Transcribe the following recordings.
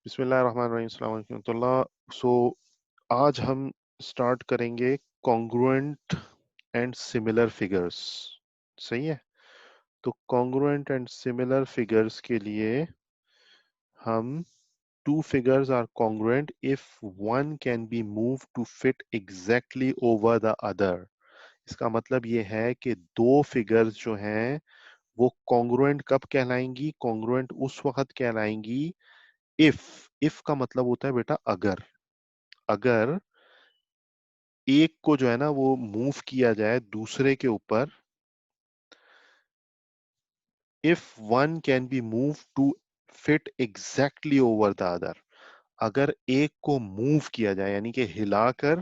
बिस्मिल्लाहिर्रहमानिर्रहीम, अस्सलाम वालेकुम रहमतुल्लाह। सो आज हम स्टार्ट करेंगे कॉन्ग्रुएंट एंड सिमिलर फिगर्स। सही है। तो कॉन्ग्रुएंट एंड सिमिलर फिगर्स के लिए हम two figures are congruent if one can be moved to fit exactly over the other। इसका मतलब ये है कि दो फिगर्स जो हैं वो कॉन्ग्रुएंट कब कहलाएंगी? कॉन्ग्रुएंट उस वक्त कहलाएंगी इफ का मतलब होता है बेटा अगर। अगर एक को जो है ना वो मूव किया जाए दूसरे के ऊपर, if one can be move to fit exactly over the other. अगर एक को मूव किया जाए यानी कि हिलाकर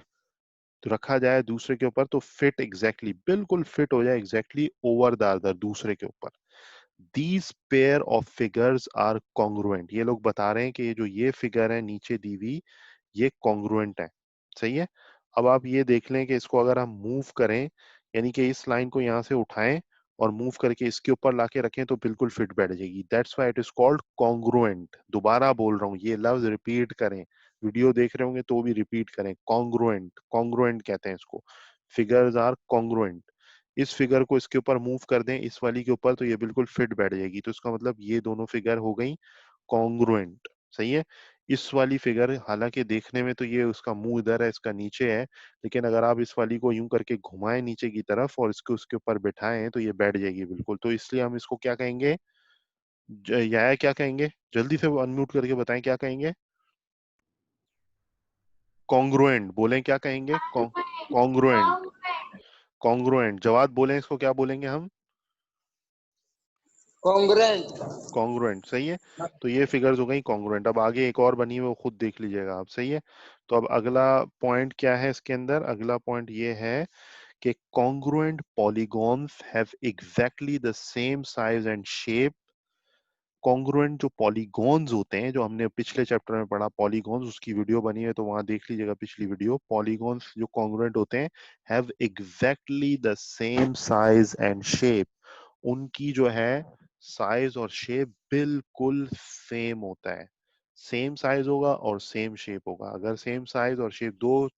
तो रखा जाए दूसरे के ऊपर, तो फिट एग्जैक्टली बिल्कुल फिट हो जाए एग्जैक्टली ओवर द अदर दूसरे के ऊपर। These pair of figures are congruent. ये लोग बता रहे हैं कि ये जो ये फिगर है नीचे दी हुई ये कॉन्ग्रुएंट है। सही है। अब आप ये देख लें कि इसको अगर हम मूव करें यानी कि इस लाइन को यहां से उठाएं और मूव करके इसके ऊपर लाके रखें तो बिल्कुल फिट बैठ जाएगी। That's why it is called congruent. दोबारा बोल रहा हूं, ये लफ्ज रिपीट करें। वीडियो देख रहे होंगे तो भी रिपीट करें। कॉन्ग्रुएंट, कॉन्ग्रुएंट कहते हैं इसको। Figures are congruent. इस फिगर को इसके ऊपर मूव कर दें इस वाली के ऊपर तो ये बिल्कुल फिट बैठ जाएगी। तो इसका मतलब ये दोनों फिगर हो गई कॉन्ग्रुएंट। सही है। इस वाली फिगर हालांकि देखने में तो ये उसका मुंह इधर है इसका नीचे है, लेकिन अगर आप इस वाली को यूं करके घुमाएं नीचे की तरफ और इसको उसके ऊपर बिठाएं तो ये बैठ जाएगी बिल्कुल। तो इसलिए हम इसको क्या कहेंगे? या क्या कहेंगे? जल्दी से अनम्यूट करके बताएं क्या कहेंगे। कॉन्ग्रुएंट बोलें, क्या कहेंगे? कॉन्ग्रुएंट। कॉन्ग्रुएंट जवाब बोलें, इसको क्या बोलेंगे हम? कॉन्ग्रुएंट। कॉन्ग्रुएंट। सही है। तो ये फिगर्स हो गई कॉन्ग्रुएंट। अब आगे एक और बनी है वो खुद देख लीजिएगा आप। सही है। तो अब अगला पॉइंट क्या है इसके अंदर? अगला पॉइंट ये है कि congruent polygons have exactly the same size and shape। Congruent जो पॉलीगॉन्स होते हैं, जो हमने पिछले चैप्टर में पढ़ा पॉलीगॉन्स, उसकी वीडियो बनी है तो वहां देख लीजिएगा पिछली वीडियो। पॉलीगॉन्स जो कॉन्ग्रुएंट होते हैं have exactly the same size and shape. उनकी जो है साइज और शेप बिल्कुल सेम होता है। सेम साइज होगा और सेम शेप होगा। अगर सेम साइज और शेप, दो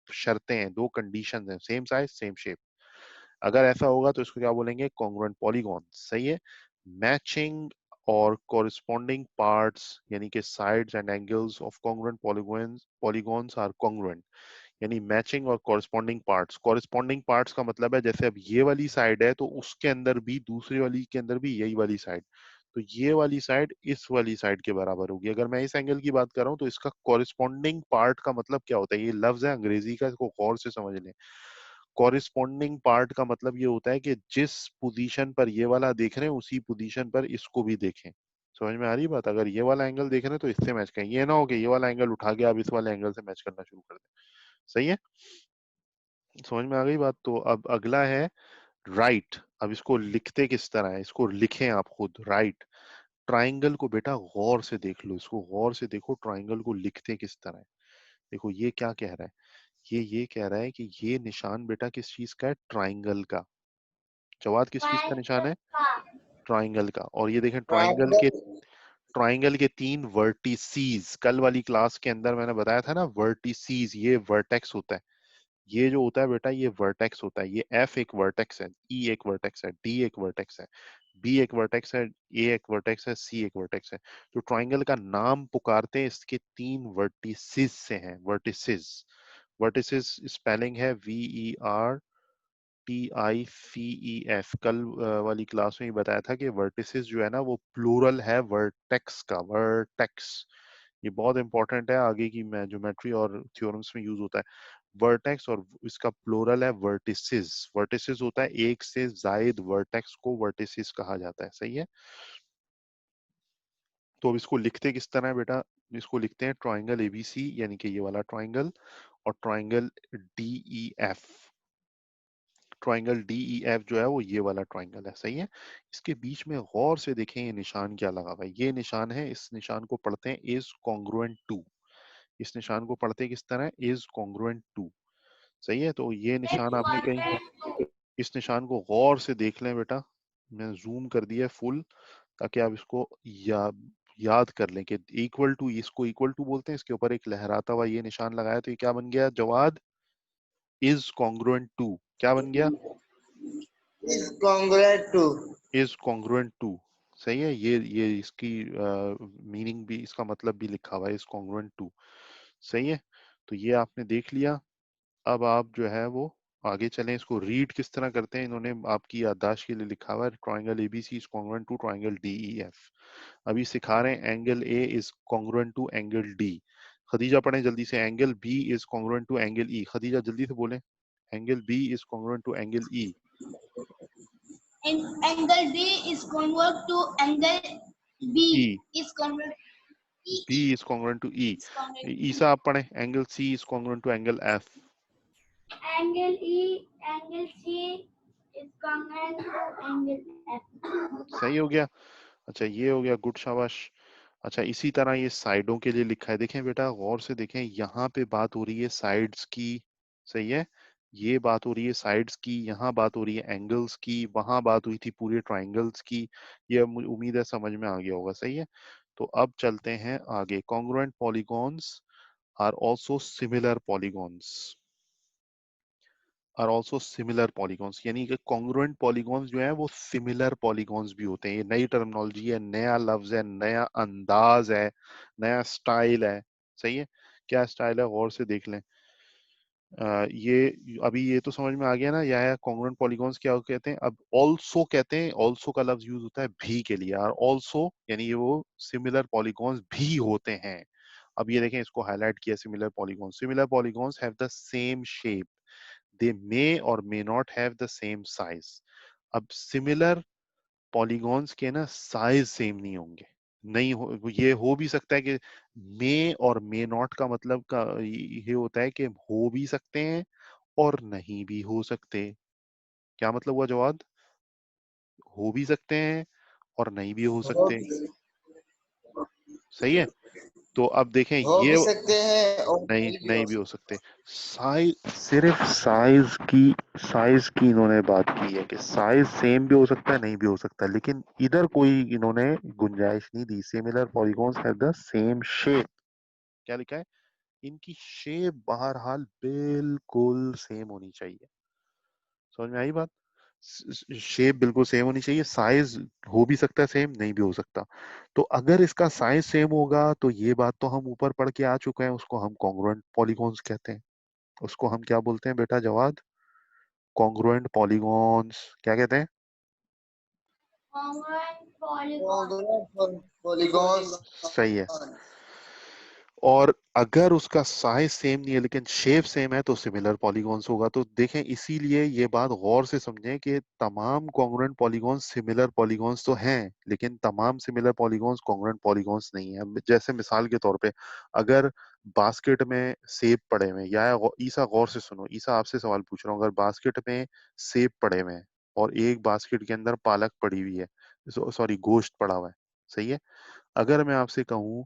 शर्तें हैं, दो कंडीशंस हैं, सेम साइज सेम शेप। अगर ऐसा होगा तो इसको क्या बोलेंगे? Congruent polygon. सही है। मैचिंग और कॉरेस्पॉन्डिंग पार्ट्स यानी कि sides and angles of congruent polygons polygons are congruent. यानी मैचिंग और कॉरेस्पॉन्डिंग पार्ट्स। कॉरेस्पॉन्डिंग पार्ट्स का मतलब है जैसे अब ये वाली साइड है तो उसके अंदर भी, दूसरी वाली के अंदर भी यही वाली साइड, तो ये वाली साइड इस वाली साइड के बराबर होगी। अगर मैं इस एंगल की बात कर रहा हूं तो इसका कॉरेस्पॉन्डिंग पार्ट का मतलब क्या होता है? ये लफ्ज है अंग्रेजी का, इसको गौर से समझ लें। कॉरेस्पॉन्डिंग पार्ट का मतलब ये होता है कि जिस पोजीशन पर ये वाला देख रहे हैं उसी पोजीशन पर इसको भी देखें। समझ में आ रही बात? अगर ये वाला एंगल देख रहे हैं तो इससे मैच करें, ये ना हो कि ये वाला एंगल उठा के आप इस वाले एंगल से मैच करना शुरू कर दें। सही है। समझ में आ गई बात? तो अब अगला है राइट। अब इसको लिखते किस तरह है, इसको लिखें आप खुद। राइट। ट्राइंगल को बेटा गौर से देख लो, इसको गौर से देखो, ट्राइंगल को लिखते किस तरह है। देखो ये क्या कह रहा है, ये कह रहा है कि ये निशान बेटा किस चीज का है? ट्राइंगल का। जवाब किस चीज का निशान है? ट्राइंगल का। और ये देखें ट्राइंगल के तीन वर्टिसीज। कल वाली क्लास के अंदर मैंने बताया था ना, वर्टिसीज ये वर्टेक्स होता है। ये जो होता है बेटा ये वर्टेक्स होता है। ये एफ एक वर्टेक्स है, ई एक वर्टेक्स है, डी एक वर्टेक्स है, बी एक वर्टेक्स है, ए एक वर्टेक्स है, सी एक वर्टेक्स है। तो ट्राइंगल का नाम पुकारते हैं इसके तीन वर्टिसिस से हैं। वर्टिसिस। वर्टिसिस स्पेलिंग है VERTICES। कल वाली क्लास में ही बताया था कि वर्टिसिस जो है ना वो प्लूरल है वर्टेक्स का। वर्टेक्स ये बहुत इंपॉर्टेंट है, आगे की ज्योमेट्री और थ्योरम्स में यूज होता है। वर्टेक्स और इसका प्लूरल है वर्टिसिस। वर्टिसिस होता है एक से जायद वर्टेक्स को वर्टिसिस कहा जाता है। सही है। तो अब इसको लिखते किस तरह है बेटा? इसको लिखते हैं ट्राइंगल एबीसी यानी कि ये वाला ट्राइंगल, और ट्राइंगल DEF। ट्राइंगल DEF जो है वो ये वाला ट्राइंगल है। सही है। इसके बीच में गौर से देखें ये निशान क्या लगा हुआ है। ये निशान है, इस निशान को पढ़ते हैं इज कॉन्ग्रुएंट टू। इस निशान को पढ़ते किस तरह है? Is congruent to. सही है। तो ये निशान आपने कहीं, इस निशान को गौर से देख लें बेटा। मैं जूम कर दिया फुल ताकि आप इसको या याद कर लें कि इक्वल टू, इसको इक्वल टू बोलते हैं, इसके ऊपर एक लहराता हुआ ये निशान लगाया तो ये क्या बन गया जवाद, इज कॉन्ग्रुएंट टू, क्या बन गया, is congruent to. Is congruent to. सही है, ये इसकी मीनिंग भी, इसका मतलब भी लिखा हुआ है, इज कॉन्ग्रुएंट टू। सही है, तो ये आपने देख लिया। अब आप जो है वो आगे चलें, इसको रीड किस तरह करते हैं, इन्होंने आपकी याददाश्त के लिए लिखा हुआ है, triangle ABC is congruent to triangle DEF. अभी सिखा रहे हैं angle A is congruent to angle D. Khadija पढ़े जल्दी से, angle B is congruent to angle E. Khadija जल्दी से बोले, angle B is congruent to angle E. Angle D is convert to angle B E, is convert B E is congruent to E. Is convert Isa आप पढ़े, angle C is congruent to angle F. Angle E angle C is convert to angle F. सही हो गया। अच्छा ये हो गया, good शाबाश। अच्छा इसी तरह ये साइडों के लिए लिखा है, देखें बेटा गौर से देखें, यहाँ पे बात हो रही है साइड्स की। सही है, ये बात हो रही है साइड्स की, यहाँ बात हो रही है एंगल्स की, वहां बात हुई थी पूरे ट्राइंगल्स की। ये उम्मीद है समझ में आ गया होगा। सही है, तो अब चलते हैं आगे। Congruent polygons are also similar polygons, are also similar polygons, यानी कि कॉन्ग्रुएंट पॉलीगॉन्स जो है वो सिमिलर पॉलीगॉन्स भी होते हैं। ये नई टर्मिनोलॉजी है, नया लफ्ज है, नया अंदाज है, नया स्टाइल है। सही है, क्या स्टाइल है गौर से देख लें। ये अभी ये तो समझ में आ गया ना, यह कॉन्ग्रुएंट पॉलीगॉन्स क्या कहते हैं। अब ऑल्सो कहते हैं, ऑल्सो का लफ्ज यूज होता है भी के लिए, और ऑल्सो यानी ये वो सिमिलर पॉलीगॉन्स भी होते हैं। अब ये देखें, इसको हाईलाइट किया, similar polygons have the same shape, they may or may not have the same size। अब सिमिलर पॉलीगॉन्स के ना साइज सेम नहीं होंगे, नहीं हो, ये हो भी सकता है कि मे और मे नॉट का मतलब का ये होता है कि हो भी सकते हैं और नहीं भी हो सकते। क्या मतलब हुआ जवाब, हो भी सकते हैं और नहीं भी हो सकते। सही है, तो अब देखें हो ये, भी सकते हैं और नहीं नहीं भी नहीं हो भी हो सकते। सकते। साइज, सिर्फ साइज की इन्होंने बात की है कि साइज सेम भी हो सकता है, नहीं भी हो सकता, लेकिन इधर कोई इन्होंने गुंजाइश नहीं दी। Similar polygons have the same shape, क्या लिखा है, इनकी शेप बहरहाल बिल्कुल सेम होनी चाहिए। समझ में आई बात, शेप बिल्कुल सेम होनी चाहिए, साइज हो भी सकता है सेम, नहीं भी हो सकता। तो अगर इसका साइज सेम होगा तो ये बात तो हम ऊपर पढ़ के आ चुके हैं, उसको हम कॉन्ग्रुएंट पॉलीगॉन्स कहते हैं। उसको हम क्या बोलते हैं बेटा जवाद, कॉन्ग्रुएंट पॉलीगॉन्स, क्या कहते हैं। पॉलीगॉन्स। सही है, और अगर उसका साइज सेम नहीं है लेकिन शेप सेम है तो सिमिलर पॉलीगॉन्स होगा। तो देखें, इसीलिए ये बात गौर से समझें कि तमाम कॉन्ग्रुएंट पॉलीगॉन्स सिमिलर पॉलीगॉन्स तो हैं, लेकिन तमाम सिमिलर पॉलीगॉन्स कॉन्ग्रुएंट पॉलीगॉन्स नहीं है। जैसे मिसाल के तौर पे, अगर बास्केट में सेब पड़े हुए हैं, या ईसा गौर से सुनो, ईसा आपसे सवाल पूछ रहा हूँ, अगर बास्केट में सेब पड़े हुए हैं और एक बास्केट के अंदर पालक पड़ी हुई है, सॉरी गोश्त पड़ा हुआ है। सही है, अगर मैं आपसे कहूं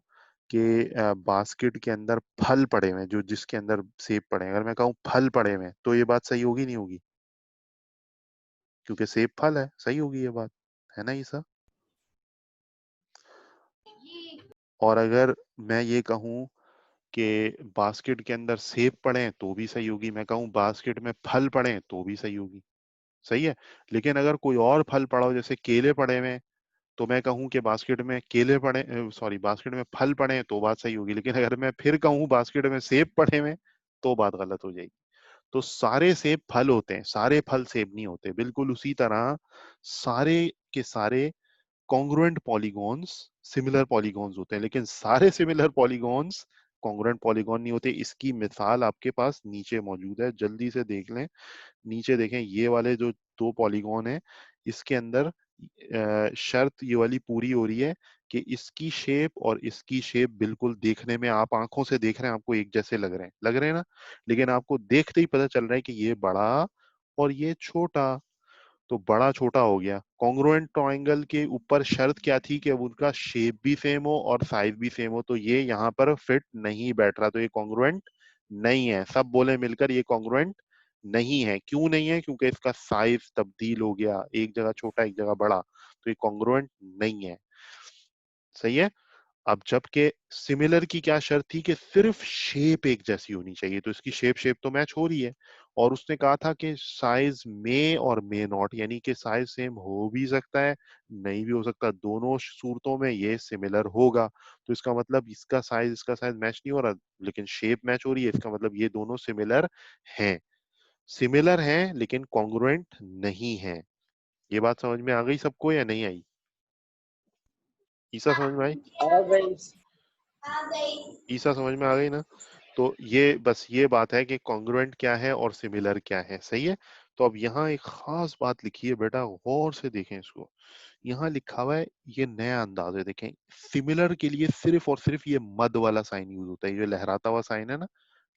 कि बास्केट के अंदर फल पड़े हुए हैं, जो जिसके अंदर सेब पड़े हैं, अगर मैं कहूं फल पड़े हुए हैं, तो ये बात सही होगी नहीं होगी, क्योंकि सेब फल है। सही होगी ये बात, है ना ईसा। और अगर मैं ये कहूं कि बास्केट के अंदर सेब पड़े हैं तो भी सही होगी, मैं कहूं बास्केट में फल पड़े हैं तो भी सही होगी। सही है, लेकिन अगर कोई और फल पड़ा हो, जैसे केले पड़े हुए हैं, तो मैं कहूं कि बास्केट में केले पड़े, सॉरी बास्केट में फल पड़े हैं तो बात सही होगी, लेकिन अगर मैं फिर कहूं बास्केट में सेब पड़े हुए हैं तो बात गलत हो जाएगी। तो सारे सेब फल होते हैं, सारे फल सेब नहीं होते। बिल्कुल उसी तरह सारे के सारे कॉन्ग्रुएंट पॉलीगॉन्स सिमिलर पॉलीगॉन्स होते हैं, लेकिन सारे सिमिलर पॉलीगॉन्स कॉन्ग्रुएंट पॉलीगॉन नहीं होते। इसकी मिसाल आपके पास नीचे मौजूद है, जल्दी से देख लें। नीचे देखें, ये वाले जो दो पॉलीगॉन है, इसके अंदर शर्त ये वाली पूरी हो रही है कि इसकी शेप और इसकी शेप बिल्कुल देखने में, आप आंखों से देख रहे हैं आपको एक जैसे लग रहे हैं ना, लेकिन आपको देखते ही पता चल रहा है कि ये बड़ा और ये छोटा। तो बड़ा छोटा हो गया। कॉन्ग्रुएंट ट्रायंगल के ऊपर शर्त क्या थी कि उनका शेप भी सेम हो और साइज भी सेम हो, तो ये यहाँ पर फिट नहीं बैठ रहा, तो ये कॉन्ग्रुएंट नहीं है। सब बोले मिलकर ये कॉन्ग्रुएंट नहीं है। क्यों नहीं है, क्योंकि इसका साइज तब्दील हो गया, एक जगह छोटा एक जगह बड़ा, तो ये कॉन्ग्रुएंट नहीं है। सही है, अब जबकि सिमिलर की क्या शर्त थी कि सिर्फ शेप एक जैसी होनी चाहिए, तो इसकी शेप तो मैच हो रही है। और उसने कहा था कि साइज में और मे नॉट, यानी कि साइज सेम हो भी सकता है, नहीं भी हो सकता, दोनों सूरतों में ये सिमिलर होगा। तो इसका मतलब इसका साइज मैच नहीं हो रहा, लेकिन शेप मैच हो रही है, इसका मतलब ये दोनों हैं। सिमिलर हैं लेकिन कॉन्ग्रुएंट नहीं है। ये बात समझ में आ गई सबको या नहीं आई? ईसा समझ में आई? आ गई। ईसा समझ में आ गई ना? तो ये बस ये बात है कि कॉन्ग्रुएंट क्या है और सिमिलर क्या है। सही है। तो अब यहाँ एक खास बात लिखी है बेटा, गौर से देखें इसको। यहाँ लिखा हुआ है, ये नया अंदाज है, देखें। सिमिलर के लिए सिर्फ और सिर्फ ये मद वाला साइन यूज होता है, ये लहराता हुआ साइन है ना,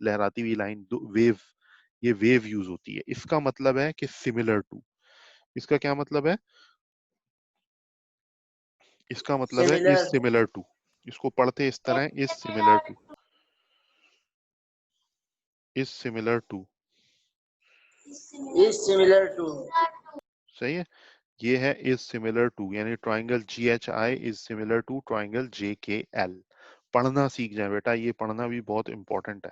लहराती हुई लाइन, वेव, ये वेव यूज होती है। इसका मतलब है कि सिमिलर टू। इसका क्या मतलब है? इसका मतलब है इज सिमिलर सिमिलर टू। इसको पढ़ते इस तरह, is similar to, is similar to. Is similar to. सही है। ये है इज सिमिलर टू, यानी triangle GHI is similar to triangle JKL। पढ़ना सीख जाए बेटा, ये पढ़ना भी बहुत इंपॉर्टेंट है।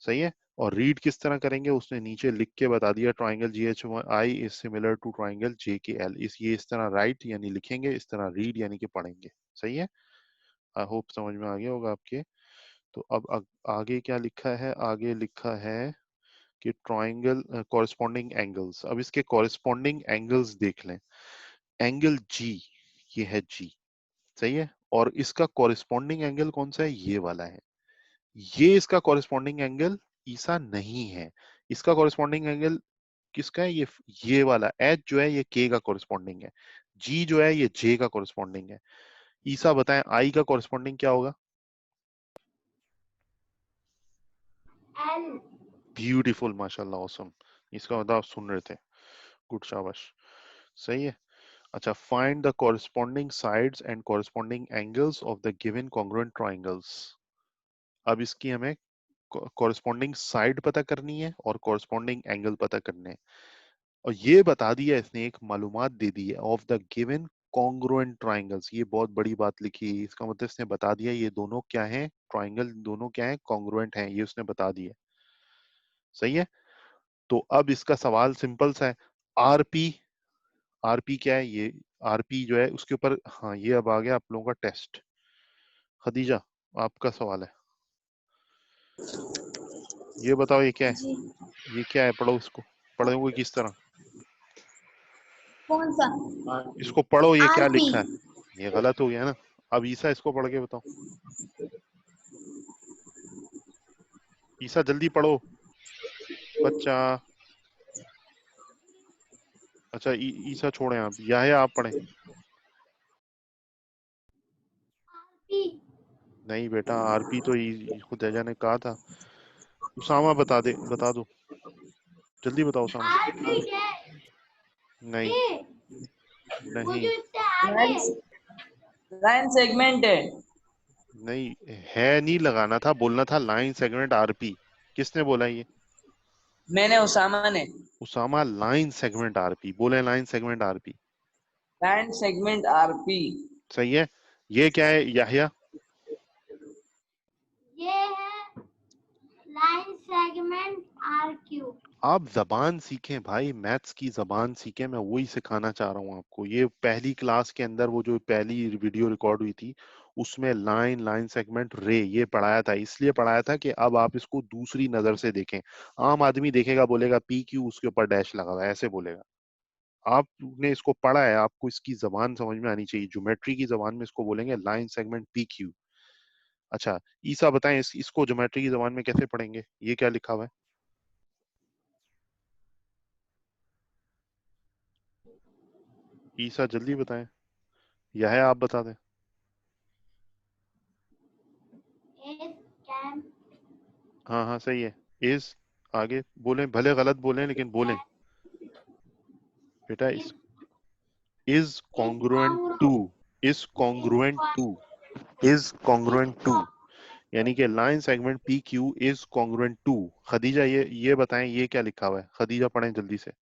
सही है। और रीड किस तरह करेंगे उसने नीचे लिख के बता दिया, triangle GHI is similar to triangle JKL। इस तरह राइट यानी लिखेंगे, इस तरह रीड यानी कि पढ़ेंगे। सही है। आई होप समझ में आ गया होगा आपके। तो अब आगे क्या लिखा है? आगे लिखा है कि ट्राइंगल कॉरेस्पॉन्डिंग एंगल्स। अब इसके कॉरेस्पॉन्डिंग एंगल्स देख लें। एंगल G, ये है G। सही है। और इसका कॉरेस्पॉन्डिंग एंगल कौन सा है? ये वाला है। ये इसका कॉरेस्पॉन्डिंग एंगल ईसा नहीं है। इसका कॉरेस्पॉन्डिंग एंगल किसका है? ये वाला H जो है ये K का कॉरेस्पॉन्डिंग है। G जो है ये J का कॉरेस्पॉन्डिंग है। ईसा बताएं I का कॉरेस्पॉन्डिंग क्या होगा? एल। ब्यूटीफुल, माशाल्लाह, ऑसम। इसका मतलब आप सुन रहे थे। गुड, शाबाश। सही है। अच्छा, find the corresponding sides and corresponding angles of the given congruent triangles. अब इसकी हमें कॉरेस्पॉन्डिंग साइड पता करनी है और कॉरेस्पॉन्डिंग एंगल पता करने हैं। और ये बता दिया इसने, एक मालूमात दे दी है, of the given congruent triangles. ये बहुत बड़ी बात लिखी है, इसका मतलब इसने बता दिया ये दोनों क्या हैं, ट्राइंगल दोनों क्या हैं, कॉन्ग्रुएंट हैं, ये उसने बता दिया। सही है। तो अब इसका सवाल सिंपल सा है। आरपी, आरपी क्या है? ये आरपी जो है उसके ऊपर, हाँ ये अब आ गया आप लोगों का टेस्ट। खदीजा, आपका सवाल है, ये बताओ ये क्या है? जी। ये क्या है? पढ़ो इसको, पढ़ोगे किस तरह? कौन सा? इसको पढ़ो, ये क्या आरपी। लिखा है? ये गलत हो गया ना। अब ईसा इसको पढ़ के बताओ। ईसा जल्दी पढ़ो बच्चा। अच्छा, ईसा छोड़े आप, या आप पढ़े। आरपी। नहीं बेटा, आरपी तो खुदैजा ने कहा था। उसामा बता दे, बता दो, जल्दी बताओ उसामा। आरपी क्या? नहीं, ये वो नहीं, जो इतने आगे। लाइन सेगमेंट है। नहीं है, नहीं लगाना था, बोलना था लाइन सेगमेंट आरपी। किसने बोला ये? मैंने, उसामा ने। उसामा लाइन सेगमेंट आरपी बोले, line segment RP. Line segment RP. सही है। ये क्या है याहिया? ये है लाइन सेगमेंट आर क्यू। आप जबान सीखें भाई, मैथ्स की जबान सीखें, मैं वही सिखाना चाह रहा हूँ आपको। ये पहली क्लास के अंदर वो जो पहली वीडियो रिकॉर्ड हुई थी उसमें लाइन, लाइन सेगमेंट, रे, ये पढ़ाया था। इसलिए पढ़ाया था कि अब आप इसको दूसरी नजर से देखें। आम आदमी देखेगा बोलेगा PQ, उसके ऊपर डैश लगा हुआ है, ऐसे बोलेगा। आपने इसको पढ़ा है, आपको इसकी जबान समझ में आनी चाहिए। ज्योमेट्री की जबान में इसको बोलेंगे लाइन सेगमेंट PQ। अच्छा, ईसा बताएं इसको ज्योमेट्री की जबान में कैसे पढ़ेंगे? ये क्या लिखा हुआ है? ईसा जल्दी बताएं, या है आप बता दें। S can. हाँ हाँ सही है। इज, आगे बोलें, भले गलत बोलें लेकिन बोलें बेटा। Is is is congruent to, congruent. Is congruent to, is congruent to, यानी कि line segment PQ is congruent to. Khadija ये बताएं ये क्या लिखा हुआ है? खदीजा पढ़ें जल्दी से।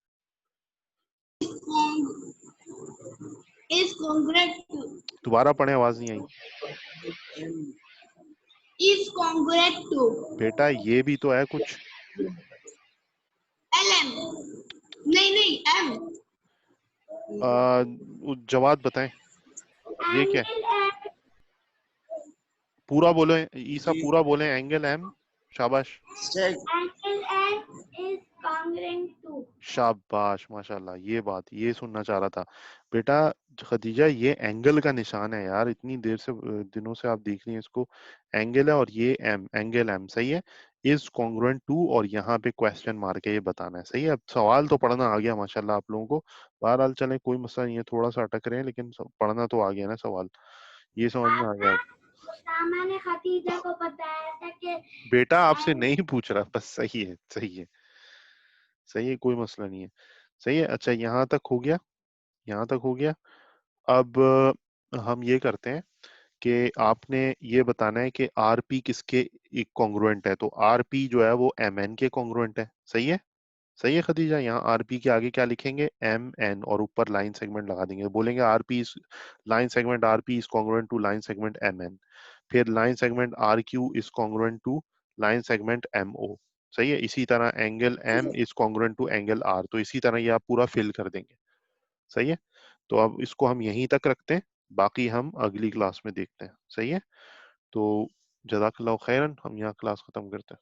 Is congruent to. दोबारा पढ़ें, आवाज नहीं आई। is congruent to बेटा ये भी तो है कुछ। LM. नहीं M. जवाब बताएं, ये क्या है? पूरा बोले ईसा, पूरा बोले एंगल एम। शाबाश Angle M is congruent to. शाबाश माशाल्लाह, ये बात ये सुनना चाह रहा था बेटा। खदीजा ये एंगल का निशान है यार, इतनी देर से दिनों से आप देख रही हैं इसको। एंगल है और ये एम, एंगल एम सही है। इज कॉन्ग्रुएंट टू, और यहाँ पे क्वेश्चन मार के ये बताना है, सही है। अब सवाल तो पढ़ना आ गया माशाल्लाह आप लोगों को। बहरहाल चले कोई मसला नहीं है, थोड़ा सा अटक रहे हैं लेकिन पढ़ना तो आ गया ना सवाल, ये समझ में आ गया। उसामा ने खदीजा को बताया था कि बेटा आपसे नहीं पूछ रहा, बस सही है सही है सही है, कोई मसला नहीं है। सही है, अच्छा यहाँ तक हो गया, यहाँ तक हो गया। अब हम ये करते हैं कि आपने ये बताना है कि आरपी किसके कॉन्ग्रुएंट है। तो आरपी जो है वो एम एन के कॉन्ग्रुएंट है, सही है। सही है खदीजा, यहाँ आरपी के आगे क्या लिखेंगे, एम एन, और ऊपर लाइन सेगमेंट लगा देंगे, बोलेंगे RP line segment RP is congruent to line segment M N. फिर line segment R Q is congruent to line segment M O. सही है, इसी तरह angle M is congruent to angle R, तो इसी तरह ये आप पूरा फिल कर देंगे। सही है, तो अब इसको हम यहीं तक रखते हैं, बाकी हम अगली क्लास में देखते हैं। सही है, तो जज़ाकल्लाहु खैरन, हम यहाँ क्लास खत्म करते हैं।